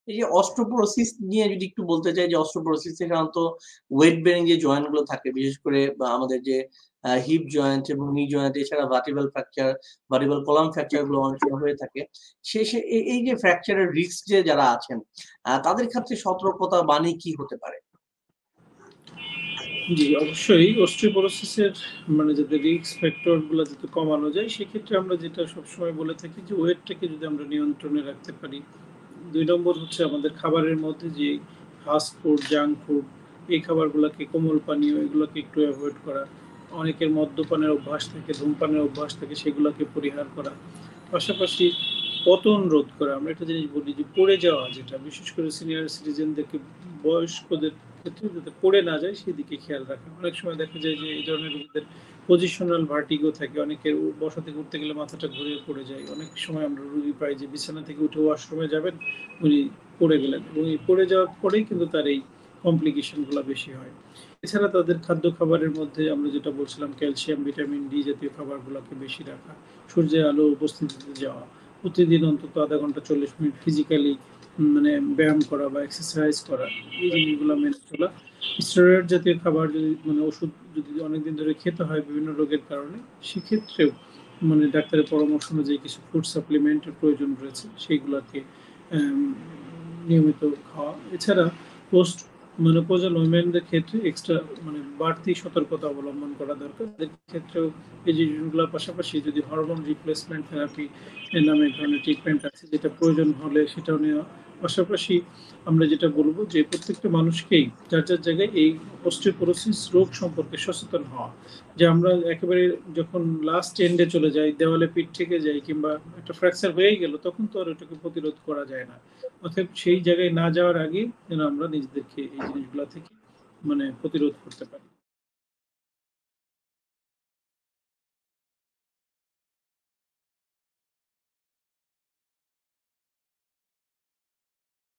এই যে অস্টিওপোরোসিস নিয়ে যদি একটু বলতে চাই যে অস্টিওপোরোসিস এ সাধারণত ওয়েট বেয়ারিং যে জয়েন্ট গুলো থাকে বিশেষ করে বা আমাদের যে হিপ জয়েন্ট এবং নি জয়েন্ট এছাড়া vertebral fracture, vertebral column fracture গুলো অনেক সময় হয়ে থাকে। শেষে এই যে ফ্র্যাকচার এর রিস্ক যে যারা আছেন তাদের ক্ষেত্রে সতর্কতা বাণী কি হতে পারে? জি, অবশ্যই অস্টিওপোরোসিস এর মানে যাতে রিস্ক ফ্যাক্টর গুলা যাতে কমানো যায় সেক্ষেত্রে আমরা যেটা সবসময় বলে থাকি যে ওয়েটটাকে যদি আমরা নিয়ন্ত্রণে রাখতে পারি। ২ নম্বর হচ্ছে আমাদের খাবারের মধ্যে যে ফাস্ট ফুড, জাঙ্ক ফুড এই খাবারগুলাকে কোমল পানীয় এগুলোকে একটু এভয়েড করা। অনেকের মদ্যপানের অভ্যাস থাকে, ধূমপানের অভ্যাস থাকে সেগুলাকে পরিহার করা। পাশাপাশি পতন রোধ করা। আমরা একটা জিনিস বলি যে পড়ে যাওয়া যেটা বিশেষ করে সিনিয়র সিটিজেনদেরকে বয়স্কদের ক্ষেত্রে যাতে পড়ে না যায় সেদিকে খেয়াল রাখা। অনেক সময় দেখা যায় যে এই ধরনের রোগীদের পজিশনাল ভার্টিগো থাকে। অনেকের বসা থেকে উঠতে গেলে মাথাটা ঘুরে পড়ে যায়। অনেক সময় আমরা রোগী পাই যে বিছানা থেকে উঠে ওয়াশরুমে যাবেন, উনি পড়ে গেলেন এবং এই পড়ে যাওয়ার পরেই কিন্তু তার এই কমপ্লিকেশন গুলা বেশি হয়। এছাড়া তাদের খাদ্য খাবারের মধ্যে আমরা যেটা বলছিলাম ক্যালসিয়াম, ভিটামিন ডি জাতীয় খাবারগুলোকে বেশি রাখা, সূর্যের আলো উপস্থিতিতে যাওয়া, প্রতিদিন অন্তত ০.৫ ঘন্টা ৪০ মিনিট ফিজিক্যালি মানে ব্যায়াম করা বা এক্সারসাইজ করা, এই জিনিসগুলো মেনে চলা। স্টেরয়েড জাতীয় খাবার যদি মানে ওষুধ যদি অনেকদিন ধরে খেতে হয় বিভিন্ন রোগের কারণে, সেক্ষেত্রেও মানে ডাক্তারের পরামর্শ অনুযায়ী কিছু ফুড সাপ্লিমেন্ট এর প্রয়োজন রয়েছে, সেইগুলাকে অ্যাম নিয়মিত খাওয়া। এছাড়া পোস্ট মেনোপজাল ওমেনদের ক্ষেত্রে এক্সট্রা মানে বাড়তি সতর্কতা অবলম্বন করা দরকার। এদের ক্ষেত্রেও এই জিনিসগুলোর পাশাপাশি যদি হরমোন রিপ্লেসমেন্ট থেরাপি নামে এক ধরনের ট্রিটমেন্ট আছে যেটা প্রয়োজন হলে সেটাও নেওয়া। পাশাপাশি আমরা যেটা বলব যে প্রত্যেকটা মানুষকেই যার জায়গায় এই অস্টিওপোরোসিস রোগ সম্পর্কে সচেতন হওয়া। যে আমরা একেবারে যখন লাস্ট এন্ড এ চলে যাই, দেওয়ালে পিঠ থেকে যাই কিংবা একটা ফ্র্যাকচার হয়েই গেল তখন তো আর ওটাকে প্রতিরোধ করা যায় না। অতএব সেই জায়গায় না যাওয়ার আগেই যেন আমরা নিজেদেরকে এই জিনিসগুলা থেকে মানে প্রতিরোধ করতে পারি।